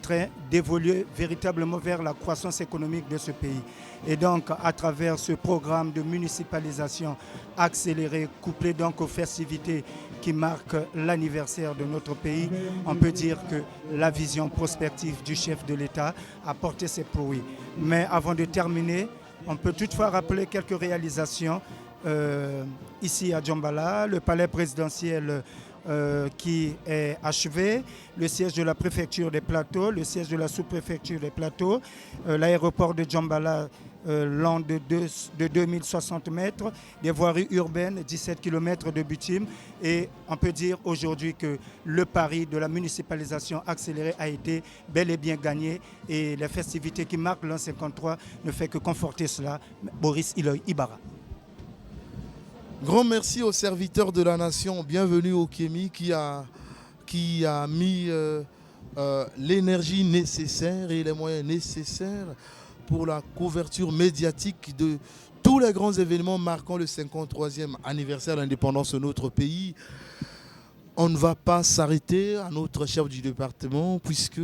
train d'évoluer véritablement vers la croissance économique de ce pays. Et donc, à travers ce programme de municipalisation accéléré, couplé donc aux festivités qui marquent l'anniversaire de notre pays, on peut dire que la vision prospective du chef de l'État a porté ses fruits. Mais avant de terminer, on peut toutefois rappeler quelques réalisations ici à Djambala, le palais présidentiel qui est achevé, le siège de la préfecture des Plateaux, le siège de la sous-préfecture des Plateaux, l'aéroport de Djambala long de 2060 mètres, des voiries urbaines, 17 km de bitume. Et on peut dire aujourd'hui que le pari de la municipalisation accélérée a été bel et bien gagné. Et les festivités qui marquent l'an 53 ne fait que conforter cela. Boris Iloy Ibarra. Grand merci aux serviteurs de la nation. Bienvenue au Kémi qui a mis l'énergie nécessaire et les moyens nécessaires pour la couverture médiatique de tous les grands événements marquant le 53e anniversaire de l'indépendance de notre pays. On ne va pas s'arrêter à notre chef du département puisque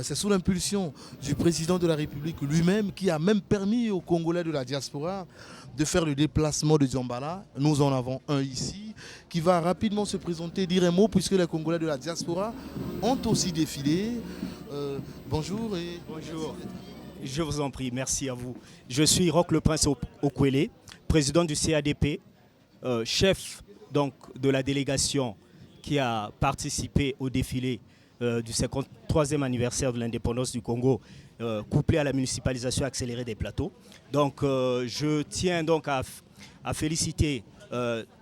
c'est sous l'impulsion du président de la République lui-même qui a même permis aux Congolais de la diaspora de faire le déplacement de Djambala. Nous en avons un ici qui va rapidement se présenter, dire un mot puisque les Congolais de la diaspora ont aussi défilé. Bonjour et... Bonjour. Je vous en prie, merci à vous. Je suis Roch le Prince Okwele, président du CADP, chef donc, de la délégation qui a participé au défilé du 53e anniversaire de l'indépendance du Congo, couplé à la municipalisation accélérée des plateaux. Donc je tiens donc à féliciter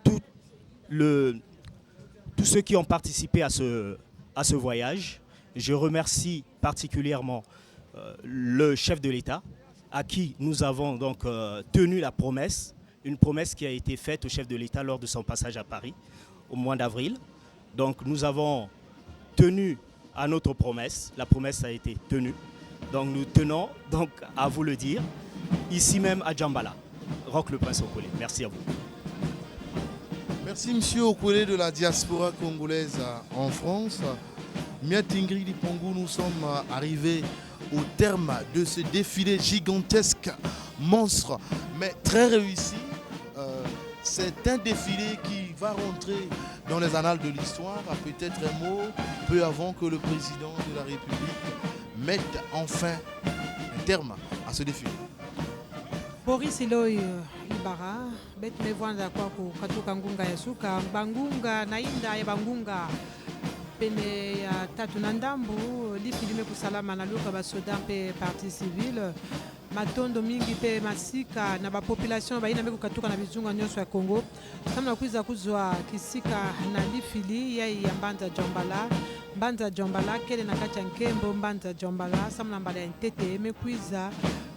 tous ceux qui ont participé à ce voyage. Je remercie particulièrement le chef de l'État, à qui nous avons donc tenu la promesse, une promesse qui a été faite au chef de l'État lors de son passage à Paris au mois d'avril. Donc nous avons tenu à notre promesse, la promesse a été tenue. Donc nous tenons donc à vous le dire, ici même à Djambala. Roch le Prince Okwele, merci à vous. Merci monsieur Okwele de la diaspora congolaise en France. Miat Ingrid Pongou, nous sommes arrivés au terme de ce défilé gigantesque, monstre, mais très réussi. C'est un défilé qui va rentrer dans les annales de l'histoire. Peut-être un mot peu avant que le président de la République mette enfin un terme à ce défilé. Boris Iloy Ibarra, bet me vanda kwa kukatuka ngunga ya suka, bangunga nainda ya bangunga. Pene ya tatu na ndambu lifilime kusalama na luka basoda mpe parti civile matondo mingi pe masika na bapopulation baina mbe kukatuka na bizunga nyonso ya Congo samna kuiza kuzwa kisika na lifili ya Mbanza Djambala kele na kati ya nkembo Mbanza Djambala samna mbala ya ntete mekuiza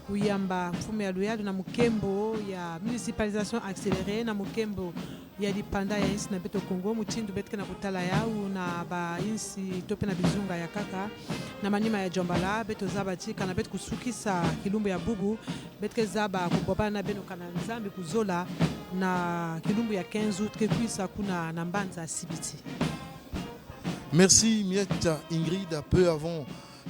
kuyamba mfumo ya luyalo na mukembo ya municipalisation accélérée na mukembo ya lipanda ya insi na beto Congo muchindu betke na kutala yau na ba insi tope na bizunga ya kaka na manima ya Djambala beto zaba chika na beto kusukisa kilumbu ya bubu betke zaba kuboba na beno kana nzambi kuzola na kilumbu ya 15 août kwisa kuna na Mbanza Sibiti. Merci Miette Ingrid. Peu avant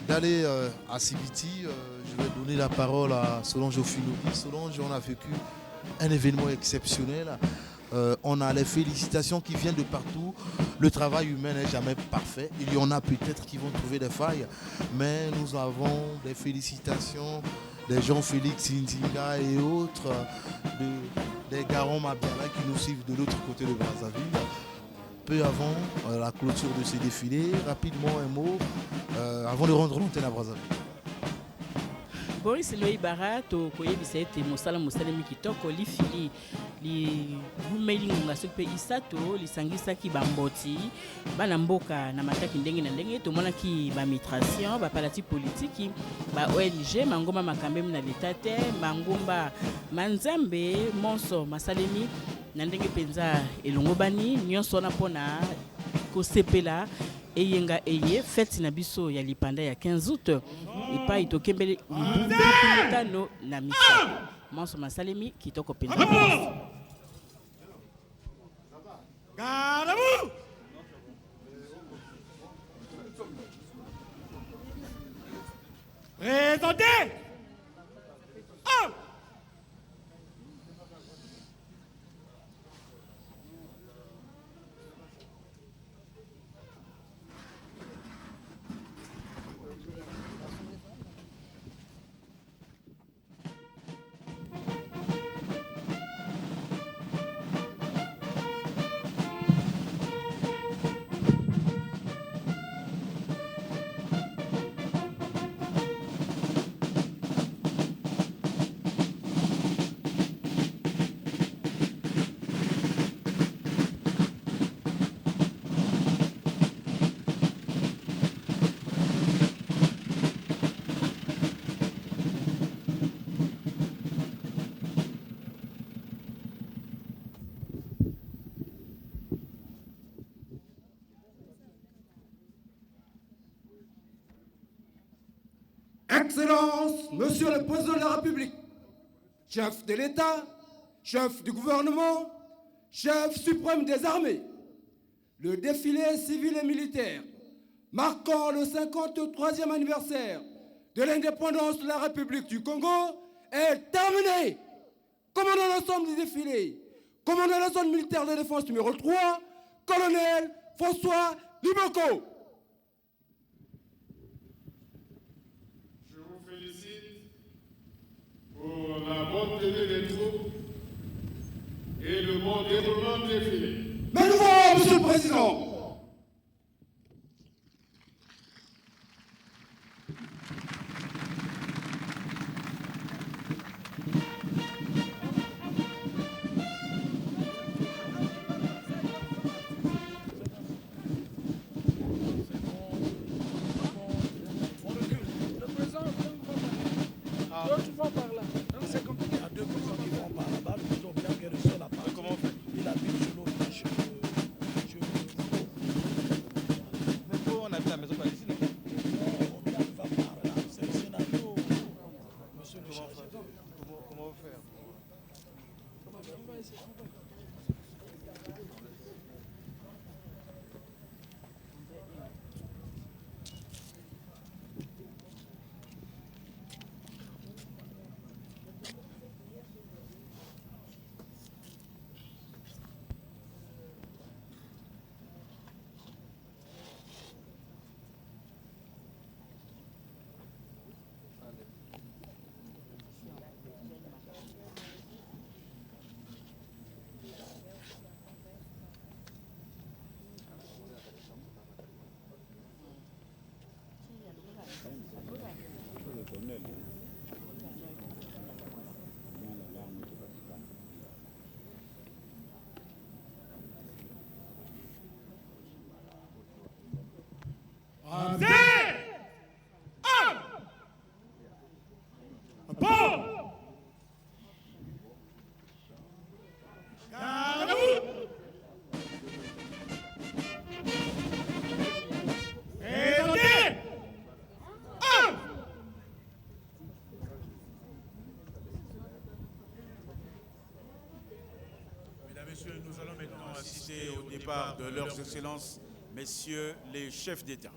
d'aller à Sibiti, je vais donner la parole à Solange Ofilobi. Solange, on a vécu un événement exceptionnel. On a les félicitations qui viennent de partout. Le travail humain n'est jamais parfait. Il y en a peut-être qui vont trouver des failles. Mais nous avons des félicitations des Jean-Félix Nzinga et autres, des Garon Mabiala qui nous suivent de l'autre côté de Brazzaville. Peu avant la clôture de ce défilé, rapidement un mot avant de rendre l'antenne à Brazzaville. Boris Iloy Ibarra to koyebisa ete mosala mosalemi kitoko lifili livumeli ngonga soki mpe isato lisangisaki bamboti bana mboka na mataki ndenge na ndenge tomonaki bamigration bapalati politiki ba ONG mangomba makambemi na leta te mangomba manzambe monso masalemi na ndenge mpenza elongo bani nyonso wana mpona kosepela eyenga eye fête na biso ya lipanda ya 15 août epai tokembele mitano na misato monso masalemi kitoko mpenza. Présentez. Oh. Excellence, Monsieur le Président de la République, chef de l'État, chef du gouvernement, chef suprême des armées, le défilé civil et militaire marquant le 53e anniversaire de l'indépendance de la République du Congo est terminé. Commandant l'ensemble du défilé, commandant la zone militaire de défense numéro 3, colonel François Liboko. Pour la bonne tenue des troupes et le bon déroulement du défilé. Mais nous voilà, Monsieur le Président. Nous allons maintenant assister au départ de leurs excellences, messieurs les chefs d'État.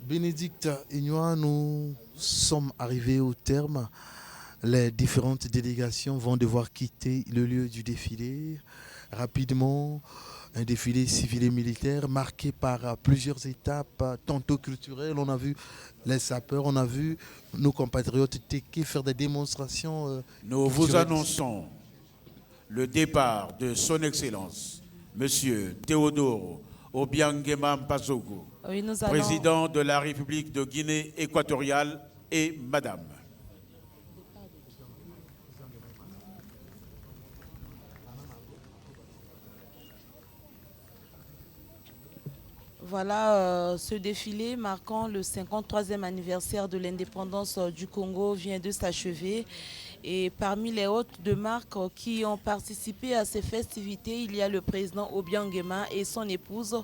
Bénédicte Ignoa, nous sommes arrivés au terme. Les différentes délégations vont devoir quitter le lieu du défilé rapidement. Un défilé civil et militaire marqué par plusieurs étapes, tantôt culturelles. On a vu les sapeurs, on a vu nos compatriotes Téké faire des démonstrations. Nous vous annonçons le départ de son Excellence, Monsieur Théodore Obiangema Mpasogo, oui, président de la République de Guinée équatoriale, et Madame. Voilà, ce défilé marquant le 53e anniversaire de l'indépendance du Congo vient de s'achever. Et parmi les hôtes de marque qui ont participé à ces festivités, il y a le président Obiang Nguema et son épouse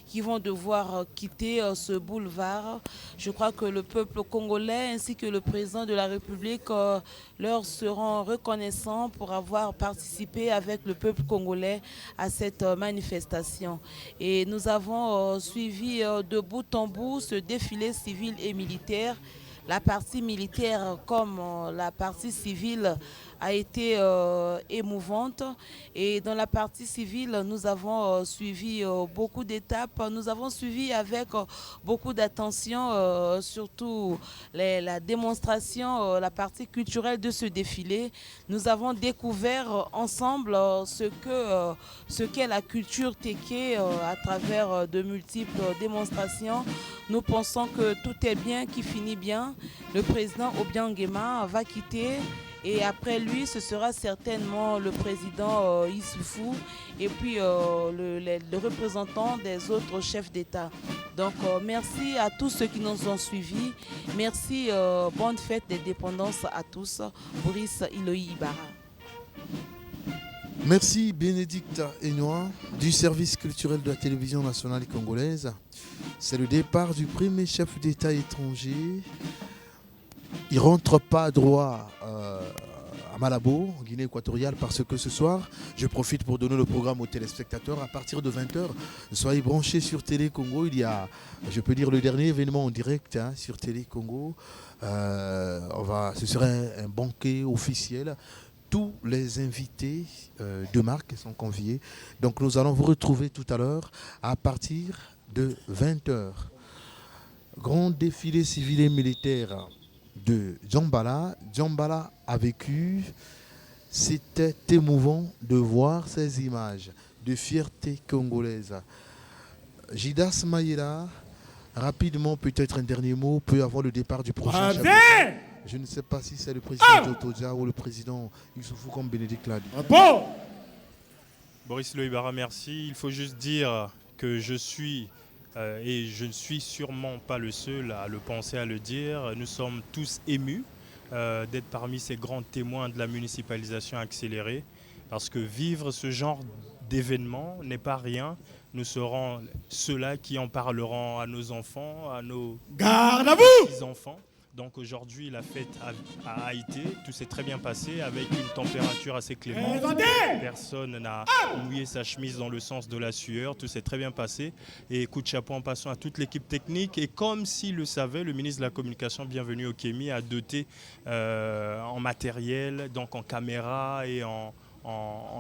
qui vont devoir quitter ce boulevard. Je crois que le peuple congolais ainsi que le président de la République leur seront reconnaissants pour avoir participé avec le peuple congolais à cette manifestation. Et nous avons suivi de bout en bout ce défilé civil et militaire. La partie militaire comme la partie civile a été émouvante. Et dans la partie civile, nous avons suivi beaucoup d'étapes. Nous avons suivi avec beaucoup d'attention, surtout la démonstration, la partie culturelle de ce défilé. Nous avons découvert ensemble ce qu'est la culture téké à travers de multiples démonstrations. Nous pensons que tout est bien, qui finit bien. Le président Obiang Nguema va quitter et après lui, ce sera certainement le président Issoufou et puis le représentant des autres chefs d'État. Donc merci à tous ceux qui nous ont suivis. Merci, bonne fête des dépendances à tous. Boris Iloï Ibarra. Merci Bénédicte Enoy du service culturel de la télévision nationale congolaise. C'est le départ du premier chef d'État étranger. Il ne rentre pas droit à Malabo, en Guinée équatoriale, parce que ce soir, je profite pour donner le programme aux téléspectateurs. À partir de 20h, soyez branchés sur Télé Congo. Il y a, je peux dire, le dernier événement en direct sur Télé Congo. Ce serait un banquet officiel. Tous les invités de marque sont conviés. Donc nous allons vous retrouver tout à l'heure à partir de 20h. Grand défilé civil et militaire de Djambala. Djambala a vécu. C'était émouvant de voir ces images de fierté congolaise. Jidas Maïla, rapidement, peut-être un dernier mot, peut avoir le départ du prochain chef. Je ne sais pas si c'est le président Jotoja ou le président Issoufou comme Bénédicte l'a dit. Boris Iloï-Ibarra, merci. Il faut juste dire que je suis, et je ne suis sûrement pas le seul à le penser, à le dire, nous sommes tous émus d'être parmi ces grands témoins de la municipalisation accélérée, parce que vivre ce genre d'événement n'est pas rien. Nous serons ceux-là qui en parleront à nos enfants, à nos petits-enfants. Donc aujourd'hui, la fête a été, tout s'est très bien passé avec une température assez clémente. Personne n'a mouillé sa chemise dans le sens de la sueur, tout s'est très bien passé. Et coup de chapeau en passant à toute l'équipe technique. Et comme s'il le savait, le ministre de la Communication, bienvenue au Kémi, a doté en matériel, donc en caméra et en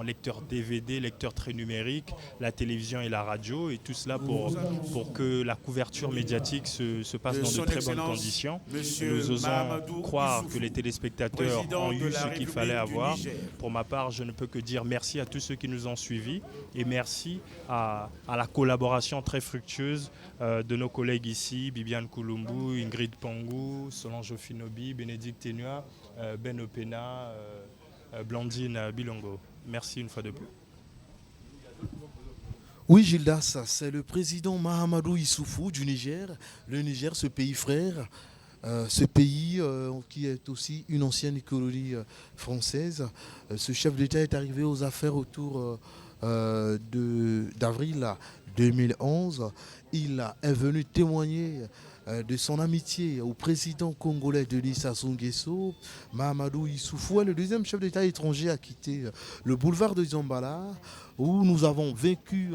lecteur DVD, lecteur très numérique, la télévision et la radio, et tout cela pour que la couverture médiatique se passe dans de très bonnes conditions. Nous osons croire que les téléspectateurs ont eu ce qu'il fallait avoir. Pour ma part, je ne peux que dire merci à tous ceux qui nous ont suivis et merci à la collaboration très fructueuse de nos collègues ici, Bibiane Koulumbu, Ingrid Pangou, Solange Ofinobi, Bénédicte Enoy, Ben Opena, Blandine Bilongo. Merci une fois de plus. Oui, Gildas, c'est le président Mahamadou Issoufou du Niger. Le Niger, ce pays frère, ce pays qui est aussi une ancienne colonie française. Ce chef d'État est arrivé aux affaires autour d'avril 2011. Il est venu témoigner de son amitié au président congolais Denis Sassou Nguesso. Mahamadou Issoufou est le deuxième chef d'État étranger à quitter le boulevard de Djambala, où nous avons vécu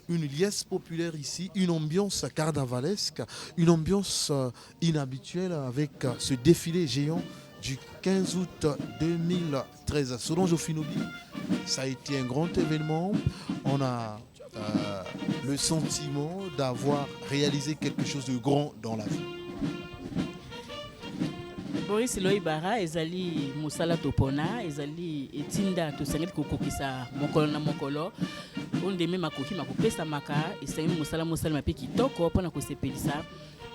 une liesse populaire ici, une ambiance carnavalesque, une ambiance inhabituelle avec ce défilé géant du 15 août 2013. Solange Ofinobi, ça a été un grand événement. On a le sentiment d'avoir réalisé quelque chose de grand dans la vie. Boris Iloï-Ibarra, ezali musala topona, ezali etinda tosengeli kokokisa mokolo na mokolo. Ondeme makoki makopesa maka, esengeli musala mape kitoko pona kosepelisa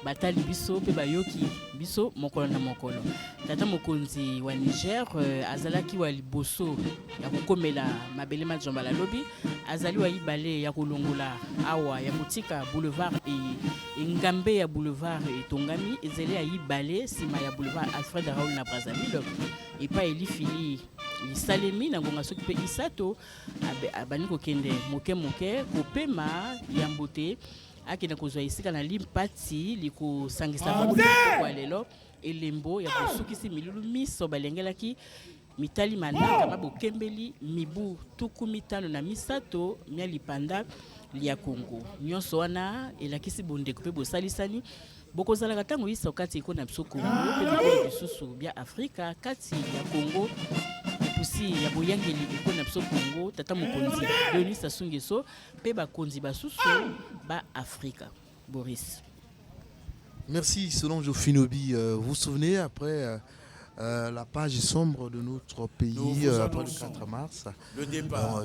batali biso pe bayoki biso mokolo na mokolo. Tata mokonzi wa Niger azalaki wa liboso ya kokomela mabele majambala lobi azali wa ibale ya kolongola awa ya kotika boulevard et ngambe ya boulevard etongami ezeli ya ibale sima ya boulevard Alfred Raoul na Brazzaville et pas elifili lisalemi na ngonga soki pe isato abani kokende moke kopema ya mbote akina kozwa isika na limpati likosangisa bango kwa lelo elembo ya kosukisi milulu miso balengelaki mitali manaka mabokembeli mibu tuku mitano na misato mia lipanda lia Congo nyonso wana elakisi bondeko pe bosalisani bokozalaka ntango isa kati ikona biso Congo pe bikolo bisusu bya Afrika kati ya Congo epusi ya boyangeli ikona biso Congo tata mokonzi Denis Sassou Nguesso pe bakonzi basusu ba Afrika. Boris. Merci Solange Ofinobi. Vous vous souvenez, après la page sombre de notre pays, après le 4 mars,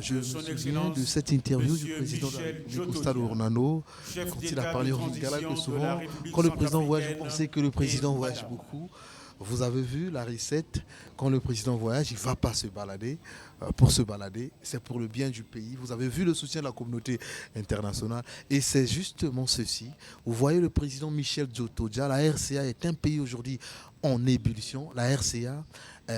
je me souviens de cette interview du président de la République, Stade Ornano, quand il a parlé au Lingala, que souvent, quand le président voyage, vous pensez que le président voyage beaucoup. Vous avez vu la recette, quand le président voyage, il ne va pas se balader pour se balader, c'est pour le bien du pays. Vous avez vu le soutien de la communauté internationale et c'est justement ceci. Vous voyez le président Michel Djotodia, la RCA est un pays aujourd'hui en ébullition. La RCA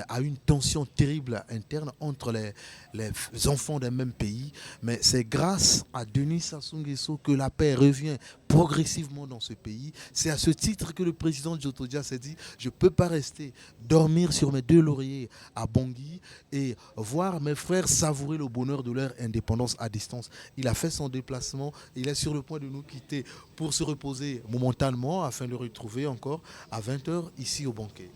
a une tension terrible interne entre les enfants d'un même pays. Mais c'est grâce à Denis Sassou Nguesso que la paix revient progressivement dans ce pays. C'est à ce titre que le président Djotodia s'est dit « Je ne peux pas rester dormir sur mes deux lauriers à Bangui et voir mes frères savourer le bonheur de leur indépendance à distance. » Il a fait son déplacement. Il est sur le point de nous quitter pour se reposer momentanément afin de le retrouver encore à 20h ici au banquet.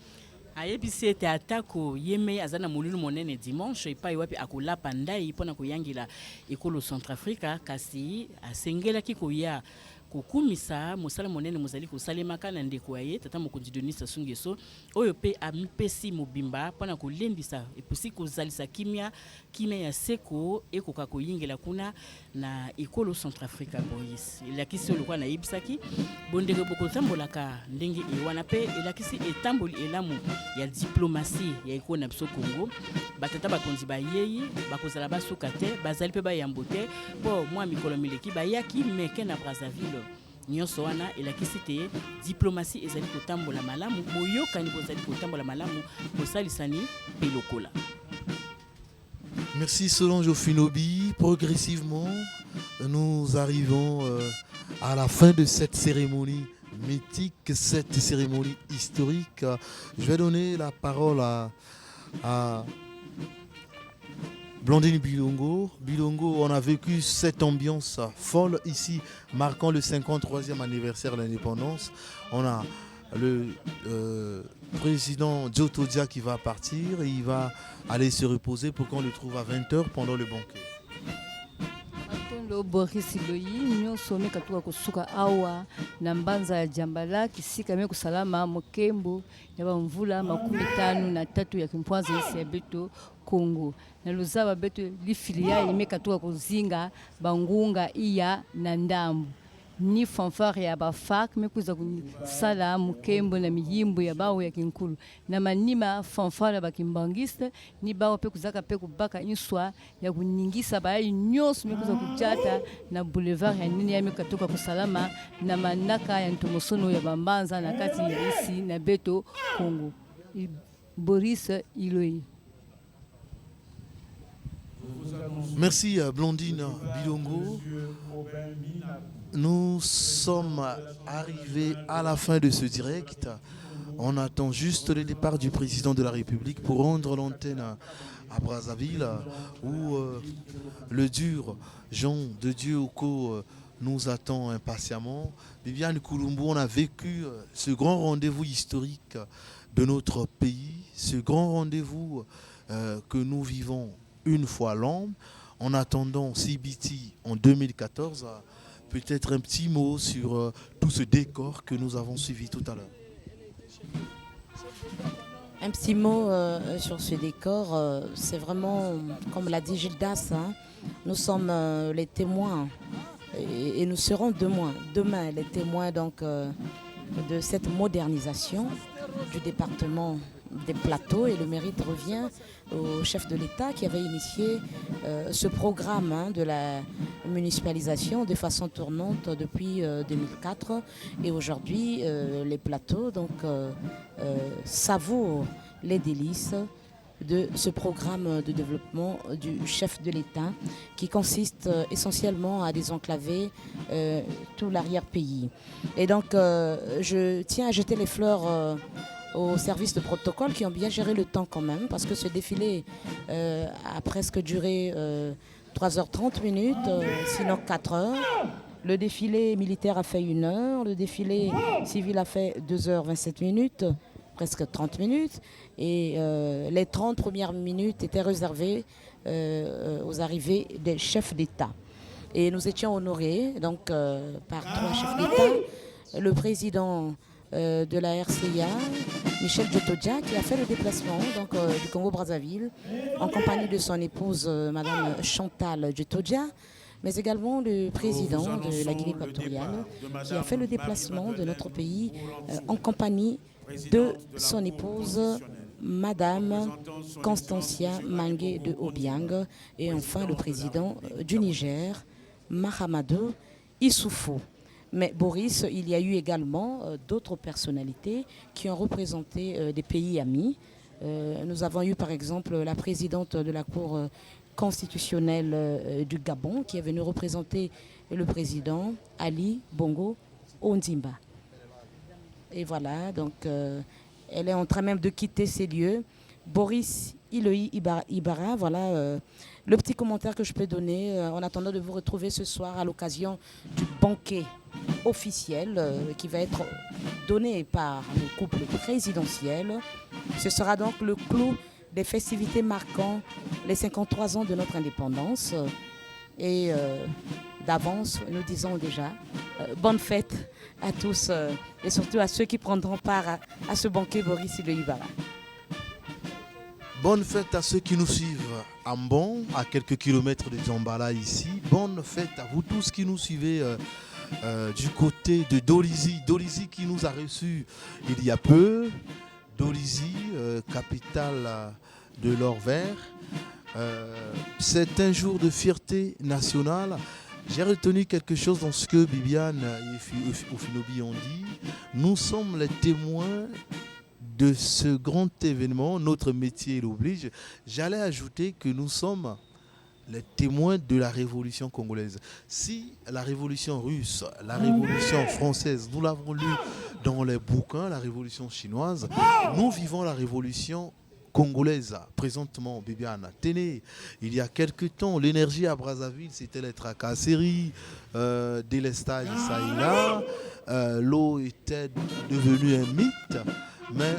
ayebisi ete atako yeme azana molulu monene dimanche epai wapi akolapa ndai mpona koyangela ekolo Centrafrica kasi asengelaki koya kokumisa mosala monene mozali kosalemaka na ndeko ye tata mokonzi Denis Sassou Nguesso oyo pe amipesi mobimba mpona kolendisa epusi kozalisa kimia ya seko ekoka koyingela kuna na ekolo Centrafrica. Boris elakisi olokwa na yebisaki bondeko bokotambolaka ndenge ewana pe elakisi etamboli elamu ya diplomasi ya ekolo na biso Congo batata bakonzi bayeyi bakozala basuka te bazali pe bayambo te po mwa mikolo mileki bayaki meke na Brazzaville nyonso wana elakisi te diplomasi ezali kotambola malamu boyokani bozali kotambola malamu bosalisani pe lokola. Merci Solange Ofinobi. Progressivement, nous arrivons à la fin de cette cérémonie mythique, cette cérémonie historique. Je vais donner la parole à Blandine Bilongo. Bilongo, on a vécu cette ambiance folle ici, marquant le 53e anniversaire de l'indépendance. On a le président Djotodia qui va partir et il va aller se reposer pour qu'on le trouve à 20h pendant le banquet. Boris Loyi nyonso mekatuka kosuka awa na mbanza ya Jambala kisika me kusalama mokembo ya bamvula 53 ya kimpwanza isi ya beto Congo na luzaba beto lifilia imekatuka kuzinga bangunga iya na ndambu ni fanfare ya bafak mekuza kusala mukembo na miyimbo ya bawo ya kinkulu na manima fanfare ya bakimbangiste ni bawo pe kuzaka pe kubaka inswa ya kuningisa bayi nyonso mekuza kujata na boulevard ya nini ya mekatoka kusalama na manaka ya ntomosono ya bambanza na kati ya isi na beto Congo. Boris Iloyi. Merci Blandine Bilongo. Nous sommes arrivés à la fin de ce direct. On attend juste le départ du président de la République pour rendre l'antenne à Brazzaville où le dur Jean de Dieu Oko nous attend impatiemment. Viviane Koulumbu, on a vécu ce grand rendez-vous historique de notre pays, ce grand rendez-vous que nous vivons une fois l'an. En attendant CBT en 2014, peut-être un petit mot sur tout ce décor que nous avons suivi tout à l'heure. Un petit mot sur ce décor, c'est vraiment, comme l'a dit Gildas, hein, nous sommes les témoins et nous serons demain les témoins donc, de cette modernisation du département des plateaux, et le mérite revient au chef de l'État qui avait initié ce programme de la municipalisation de façon tournante depuis 2004, et aujourd'hui les plateaux savourent les délices de ce programme de développement du chef de l'État qui consiste essentiellement à désenclaver tout l'arrière-pays. Et donc je tiens à jeter les fleurs aux services de protocole qui ont bien géré le temps quand même, parce que ce défilé a presque duré 3h30 minutes, sinon 4 heures. Le défilé militaire a fait 1 heure, le défilé civil a fait 2h27 minutes, presque 30 minutes, et les 30 premières minutes étaient réservées aux arrivées des chefs d'État. Et nous étions honorés donc, par 3 chefs d'État, le président de la RCA, Michel Djotodia, qui a fait le déplacement du Congo-Brazzaville en compagnie de son épouse, Madame Chantal Djotodia, mais également le président de la Guinée équatoriale, qui a fait le déplacement de notre pays en compagnie de son épouse, Madame Constancia Mangué de Obiang, et enfin le président du Niger, Mahamadou Issoufou. Mais Boris, il y a eu également d'autres personnalités qui ont représenté des pays amis. Nous avons eu par exemple la présidente de la Cour constitutionnelle du Gabon qui est venue représenter le président Ali Bongo Ondimba. Et voilà, donc elle est en train même de quitter ces lieux. Boris Iloï Ibarra, voilà le petit commentaire que je peux donner en attendant de vous retrouver ce soir à l'occasion du banquet officiel qui va être donné par le couple présidentiel. Ce sera donc le clou des festivités marquant les 53 ans de notre indépendance. Et d'avance, nous disons déjà bonne fête à tous et surtout à ceux qui prendront part à ce banquet Boris Iloï Ibarra. Bonne fête à ceux qui nous suivent à Mbon, à quelques kilomètres de Djambala ici. Bonne fête à vous tous qui nous suivez du côté de Dolisie. Dolisie qui nous a reçus il y a peu. Dolisie, capitale de l'or vert. C'est un jour de fierté nationale. J'ai retenu quelque chose dans ce que Bibiane et Ofinobi ont dit. Nous sommes les témoins de ce grand événement, notre métier l'oblige. J'allais ajouter que nous sommes les témoins de la révolution congolaise. Si la révolution russe, la révolution française, nous l'avons lu dans les bouquins, la révolution chinoise, nous vivons la révolution congolaise, présentement, Bibiane. Tenez, il y a quelques temps, l'énergie à Brazzaville, c'était les tracasseries, délestage ça et là, l'eau était devenue un mythe. Mais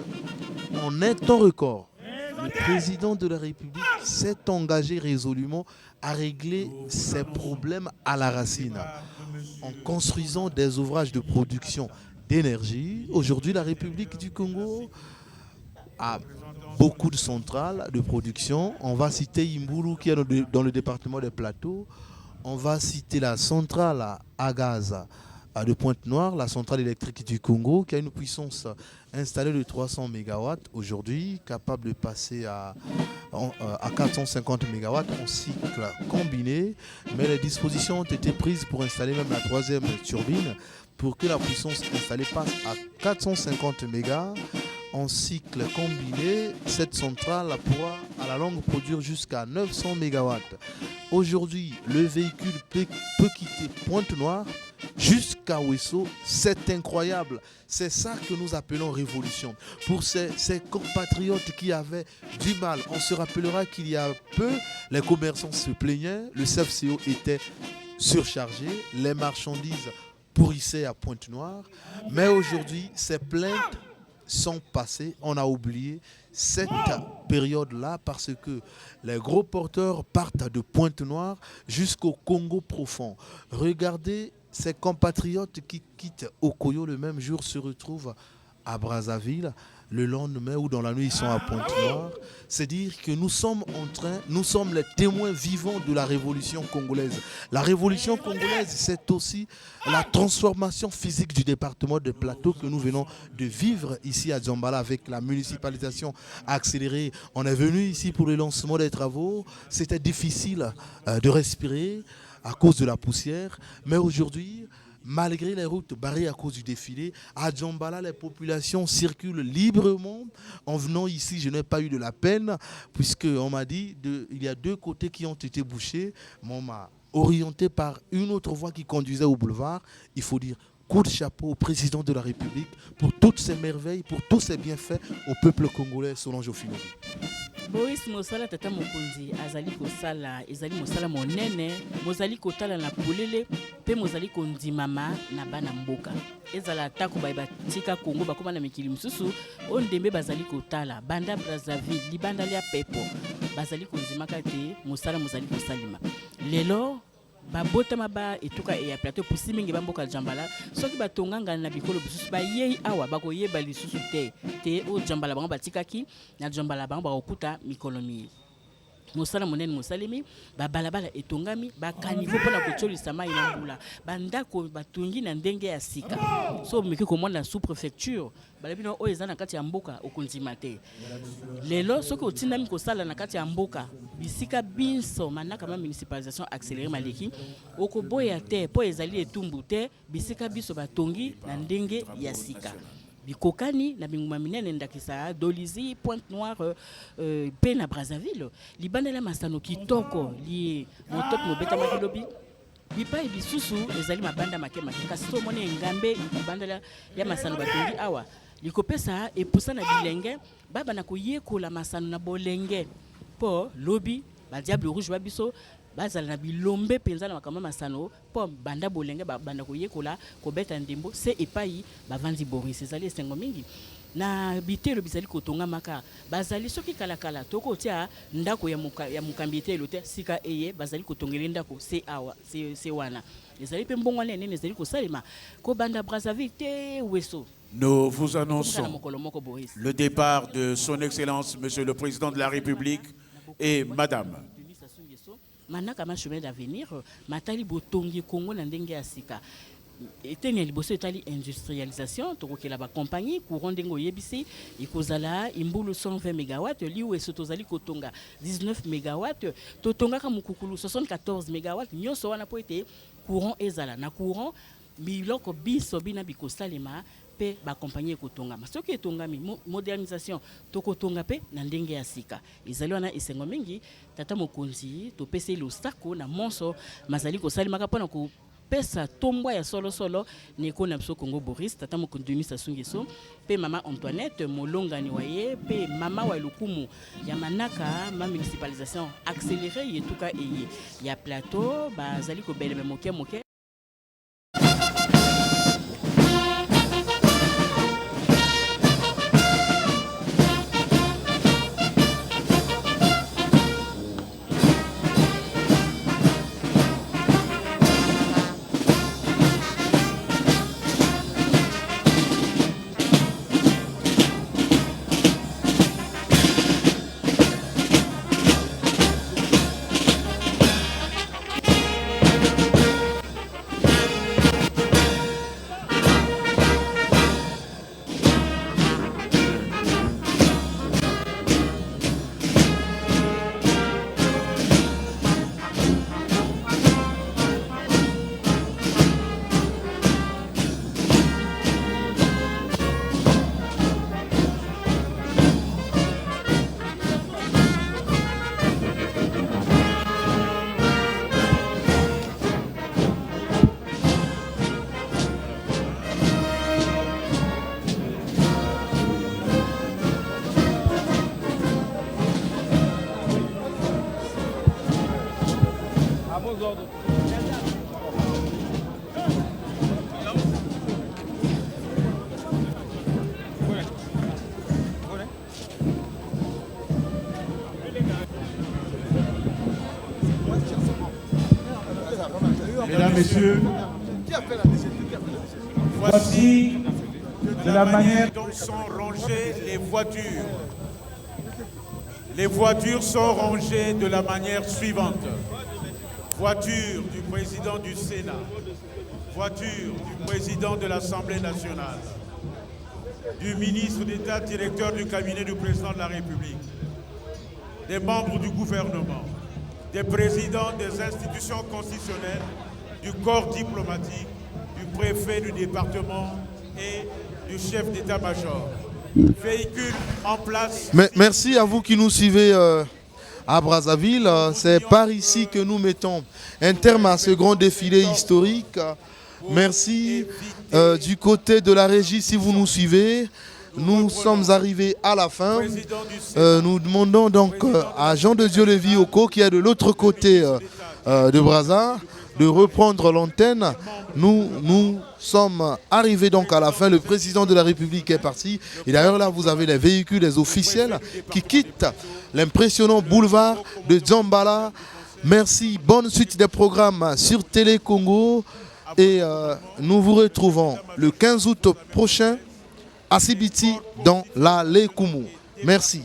en un temps record, le président de la République s'est engagé résolument à régler ces problèmes à la racine en construisant des ouvrages de production d'énergie. Aujourd'hui, la République du Congo a beaucoup de centrales de production. On va citer Imbulu qui est dans le département des Plateaux. On va citer la centrale à gaz de Pointe-Noire, la centrale électrique du Congo, qui a une puissance installée de 300 MW aujourd'hui, capable de passer à 450 MW en cycle combiné. Mais les dispositions ont été prises pour installer même la 3e turbine pour que la puissance installée passe à 450 MW en cycle combiné. Cette centrale pourra à la longue produire jusqu'à 900 MW. Aujourd'hui, le véhicule peut quitter Pointe-Noire jusqu'à Ouesso. C'est incroyable. C'est ça que nous appelons révolution. Pour ces compatriotes qui avaient du mal, on se rappellera qu'il y a peu, les commerçants se plaignaient, le CFCO était surchargé, les marchandises pourrissaient à Pointe-Noire. Mais aujourd'hui, ces plaintes sont passées. On a oublié cette période-là parce que les gros porteurs partent de Pointe-Noire jusqu'au Congo profond. Regardez ces compatriotes qui quittent Okoyo le même jour se retrouvent à Brazzaville. le lendemain ou dans la nuit ils sont à Pointe-Noire. C'est dire que nous sommes les témoins vivants de la révolution congolaise. La révolution congolaise, c'est aussi la transformation physique du département de Plateau que nous venons de vivre ici à Djambala avec la municipalisation accélérée. On est venu ici pour le lancement des travaux. C'était difficile de respirer à cause de la poussière, mais aujourd'hui, malgré les routes barrées à cause du défilé, à Djambala, les populations circulent librement. En venant ici, je n'ai pas eu de la peine, puisqu'on m'a dit qu'il y a 2 côtés qui ont été bouchés. On m'a orienté par une autre voie qui conduisait au boulevard. Il faut dire coup de chapeau au président de la République pour toutes ces merveilles, pour tous ces bienfaits au peuple congolais, Solange Ofilobi. Boris Mosala tata mokonzi azali kosala ezali mosala monene mozali kotala na polele pe mozali kondimama na bana mboka ezala tako ba tika Kongo bakoma na mikili mususu ondembe bazali kotala banda Brazzaville libanda lia pepo bazali kondimaka te mosala mozali kosalima lelo babotama ba etuka e ya plateau pusi mingi bamboka Djambala soki batonganga na bikolo bisusu ba yei awa bakoyeba lisusu te o Djambala bango batikaki na Djambala bango bakokuta mikolomi mosala monene mosalemi babalabala etongami bakanivo mpona kotsolisa mai na mbula bandako batungi na ndenge ya sika so meki komona sous préfecture balabino oyo eza na kati ya mboka okondima te lelo soki otindami kosala na kati ya mboka bisika binso manaka ma municipalisation accélérée maleki okoboya te mpo ezali etumbu te bisika biso batongi na ndenge ya sika bikokani na binguma minene ndakisa Dolizy Pointe-Noire pe na Brazzaville libandela masano kitoko li motok mobeta makilobi bipai bisusu ezali mabanda make kasi so mone ngambe libandela ya masano batongi awa likopesa epusa na bilenge baba na koyekola masano na bolenge po lobi ba diable rouge ba biso bazala na bilombe penza na makama masano po banda bolenge banda koyekola kobeta ndembo se epai bavandi Boris ezali esengo mingi na bitelo bizali kotonga maka bazali soki kala toko tia ndako ya mukambi te lote sika eye bazali kotongela ndako se awa se wana ezali pe mbongo nene ezali kosalema ko banda Brazzaville te weso. Nous vous annonçons le départ de son Excellence Monsieur le Président de la République et Madame manaka ma chemin d'avenir matali botongi Congo na ndenge ya sika eteni liboso etali industrialisation tokokela ba compagnie courant ndengo yebisi ikozala imbulu 120 MW liwe sotozali kotonga 19 MW totongaka mukukulu 74 MW nyonso wana po ete courant ezala na courant biloko biso bina bikosalema pe ba compagnie kotonga soki etongami modernisation tokotonga pe na ndenge ya sika ezali wana esengo mingi tata mokonzi topese lostako na monso mazali kosalima kapona ko pesa tombwa ya solo neko na biso Congo Boris tata mokonzi Sassou Nguesso pe mama Antoinette molongani waye pe mama wa lukumu ya manaka ma municipalisation accélérée yetuka eye ya plateau bazali ko beleme moke Mesdames, Messieurs, voici de la manière dont sont rangées les voitures. Les voitures sont rangées de la manière suivante. Voiture du président du Sénat, voiture du président de l'Assemblée nationale, du ministre d'État, directeur du cabinet du président de la République, des membres du gouvernement, des présidents des institutions constitutionnelles, du corps diplomatique, du préfet du département et du chef d'état-major. Véhicules en place. Merci à vous qui nous suivez à Brazzaville. C'est par ici que nous mettons un terme à ce grand défilé historique. Merci du côté de la régie si vous nous suivez. Nous sommes arrivés à la fin. Nous demandons donc à Jean de Dieu Lévy Oko, qui est de l'autre côté de Brazza, de reprendre l'antenne. Nous sommes arrivés donc à la fin. Le président de la République est parti. Et d'ailleurs là, vous avez les véhicules des officiels qui quittent l'impressionnant boulevard de Djambala. Merci. Bonne suite des programmes sur Télé Congo. Et nous vous retrouvons le 15 août prochain à Sibiti dans la Lekumu. Merci.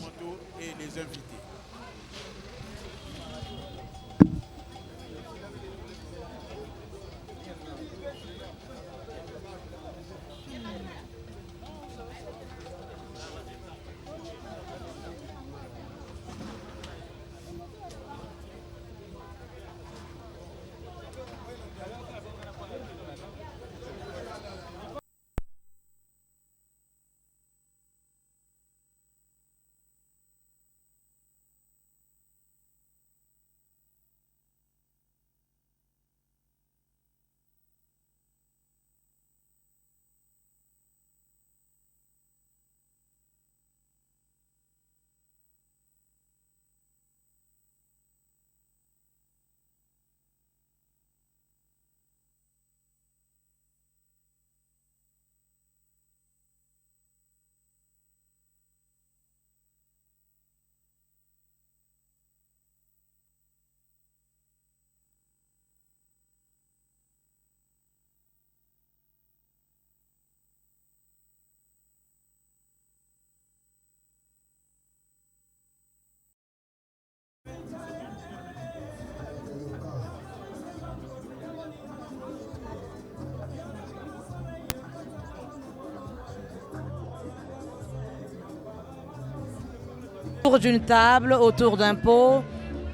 Autour d'une table, autour d'un pot,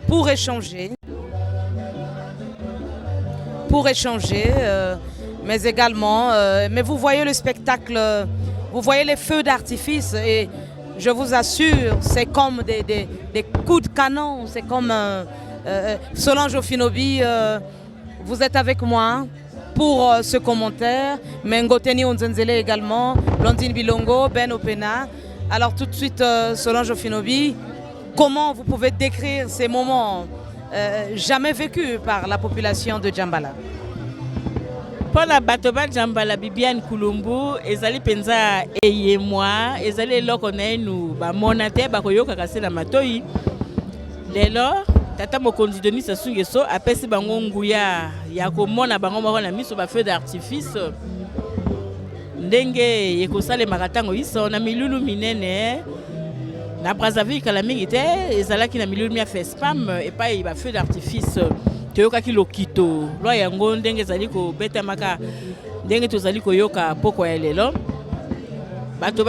pour échanger, mais également, mais vous voyez le spectacle, vous voyez les feux d'artifice et je vous assure, c'est comme des coups de canon, c'est comme Solange Ofinobi, vous êtes avec moi pour ce commentaire, Mengoteni Onzenzele également, Blondine Bilongo, Ben Opena. Alors tout de suite, Solange Ofinobi, comment vous pouvez décrire ces moments jamais vécus par la population de Djambala? Pour la Batoba Djambala, Bibiane Kulumbu, ezali penza eye moi, ezali loko na nous ba monate ba koyoka kase na matoi. Lelo tata mokonzi Denis Sassou Nguesso apesi bango nguya ya komona bango moko na miso ba feu d'artifice. Ndenge ekosale makatango iso na milulu minene na Brazzaville kala mingi te ezalaki na milulu mia fespam epai ba feu d'artifice toyokaki lokito lo yango ndenge ezali ko beta maka ndenge tozali koyoka poko ya lelo bato